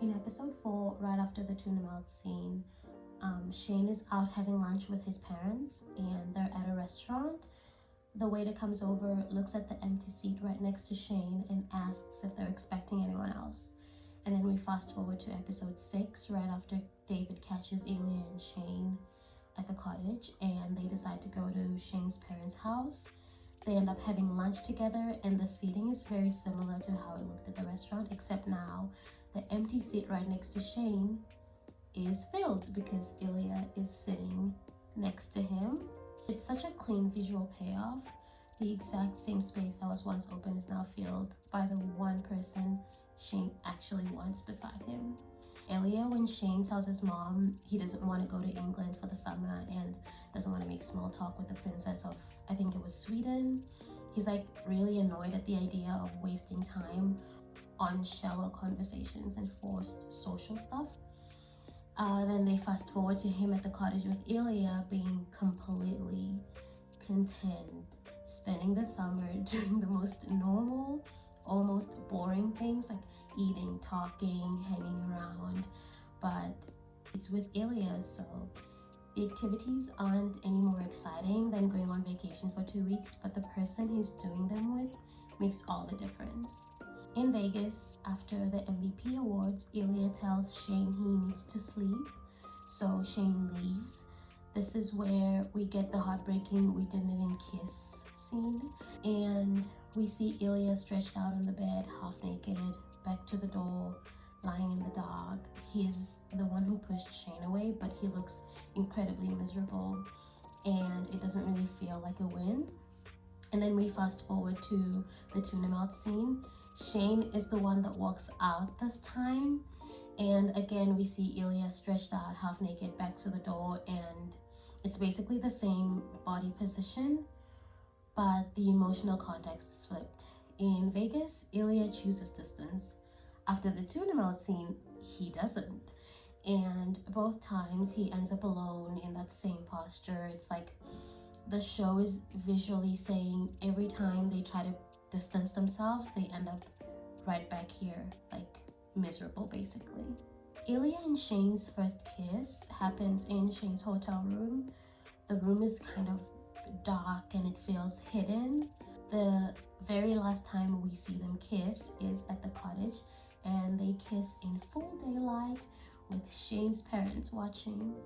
In episode 4, right after the tuna melt scene, Shane is out having lunch with his parents and they're at a restaurant. The waiter comes over, looks at the empty seat right next to Shane and asks if they're expecting anyone else. And then we fast forward to episode 6, right after David catches Ilya and Shane at the cottage and they decide to go to Shane's parents' house. They end up having lunch together and the seating is very similar to how it looked at the restaurant, except now the empty seat right next to Shane is filled because Ilya is sitting next to him. It's such a clean visual payoff. The exact same space that was once open is now filled by the one person Shane actually wants beside him. Ilya, when Shane tells his mom he doesn't want to go to England for the summer and doesn't want to make small talk with the princess of, I think it was Sweden, he's like really annoyed at the idea of wasting time on shallow conversations and forced social stuff. Then they fast forward to him at the cottage with Ilya being completely content, spending the summer doing the most normal, almost boring things like eating, talking, hanging around, but it's with Ilya, so the activities aren't any more exciting than going on vacation for 2 weeks, but the person he's doing them with makes all the difference. In Vegas, after the MVP awards, Ilya tells Shane he needs to sleep, so Shane leaves. This is where we get the heartbreaking "we didn't even kiss" scene, and we see Ilya stretched out on the bed, half naked, back to the door, lying in the dark. He's the one who pushed Shane away, but he looks incredibly miserable, and it doesn't really feel like a win. And then we fast forward to the tuna melt scene. Shane is the one that walks out this time, and again we see Ilya stretched out half naked back to the door, and it's basically the same body position, but the emotional context is flipped. In Vegas, Ilya chooses distance. After the tuna melt scene, he doesn't, and both times he ends up alone in that same posture. It's like the show is visually saying every time they try to distance themselves, they end up right back here, like miserable basically. Ilya and Shane's first kiss happens in Shane's hotel room. The room is kind of dark and it feels hidden. The very last time we see them kiss is at the cottage, and they kiss in full daylight with Shane's parents watching.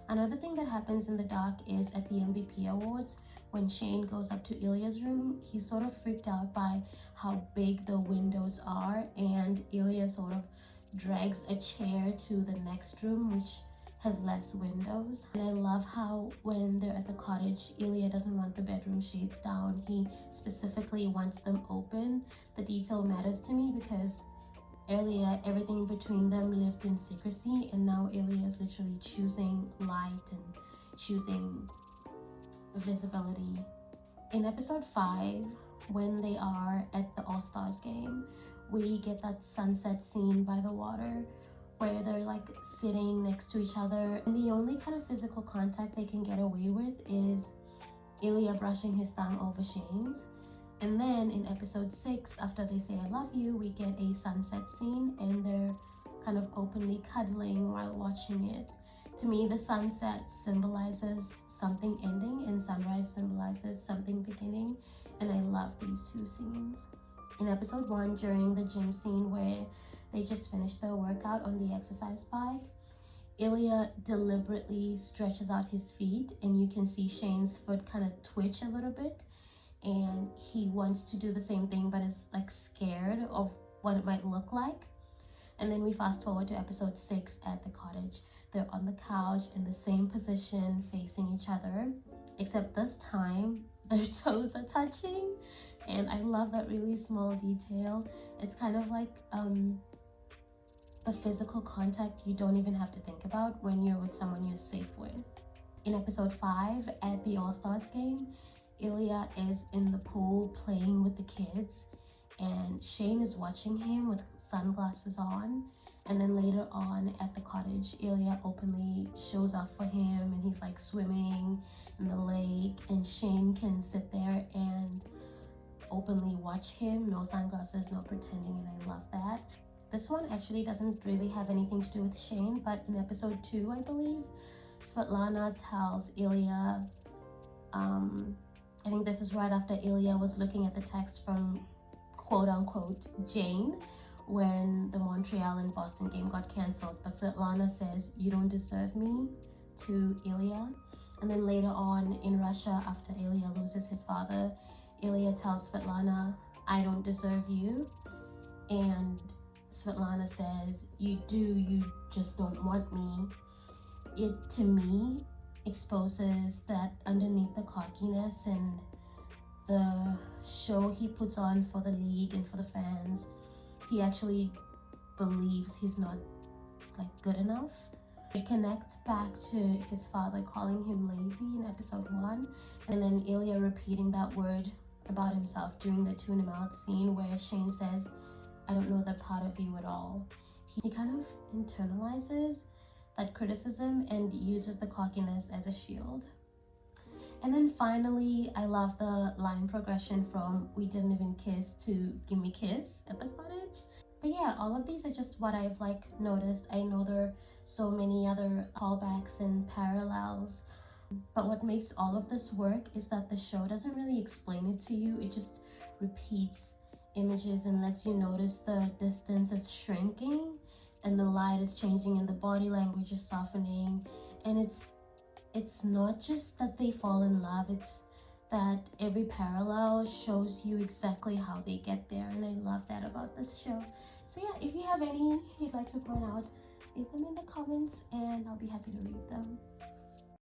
Another thing that happens in the dark is at the MVP awards. When Shane goes up to Ilya's room, he's sort of freaked out by how big the windows are, and Ilya sort of drags a chair to the next room, which has less windows. And I love how when they're at the cottage, Ilya doesn't want the bedroom shades down. He specifically wants them open. The detail matters to me because earlier everything between them lived in secrecy, and now Ilya is literally choosing light and choosing visibility. In episode 5, when they are at the All-Stars game, we get that sunset scene by the water where they're like sitting next to each other, and the only kind of physical contact they can get away with is Ilya brushing his thumb over Shane's. And then in episode 6, after they say "I love you," we get a sunset scene and they're kind of openly cuddling while watching it. To me, the sunset symbolizes something ending and sunrise symbolizes something beginning, and I love these two scenes. In episode 1, during the gym scene where they just finished their workout on the exercise bike, Ilya deliberately stretches out his feet and you can see Shane's foot kind of twitch a little bit, and he wants to do the same thing but is like scared of what it might look like. And then we fast forward to episode 6 at the cottage. They're on the couch in the same position facing each other, except this time their toes are touching, and I love that really small detail. It's kind of like the physical contact you don't even have to think about when you're with someone you're safe with. In episode 5 at the All-Stars game, Ilya is in the pool playing with the kids, and Shane is watching him with sunglasses on. And then later on at the cottage, Ilya openly shows up for him and he's like swimming in the lake, and Shane can sit there and openly watch him, no sunglasses, no pretending, and I love that. This one actually doesn't really have anything to do with Shane, but in episode 2, I believe, Svetlana tells Ilya, I think this is right after Ilya was looking at the text from quote-unquote Jane when the Montreal and Boston game got cancelled, but Svetlana says, "You don't deserve me," to Ilya. And then later on in Russia, after Ilya loses his father, Ilya tells Svetlana, "I don't deserve you." And Svetlana says, "You do, you just don't want me." It, to me, exposes that underneath the cockiness and the show he puts on for the league and for the fans, he actually believes he's not good enough. It connects back to his father calling him lazy in episode 1, and then Ilya repeating that word about himself during the tuna mouth scene where Shane says, "I don't know that part of you at all." He kind of internalizes that criticism and uses the cockiness as a shield. And then finally, I love the line progression from "we didn't even kiss" to "give me kiss" at the cottage. But yeah, all of these are just what I've noticed. I know there are so many other callbacks and parallels, but what makes all of this work is that the show doesn't really explain it to you. It just repeats images and lets you notice the distance is shrinking and the light is changing and the body language is softening. And it's not just that they fall in love, it's that every parallel shows you exactly how they get there, and I love that about this show. So yeah, if you have any you'd like to point out, leave them in the comments and I'll be happy to read them.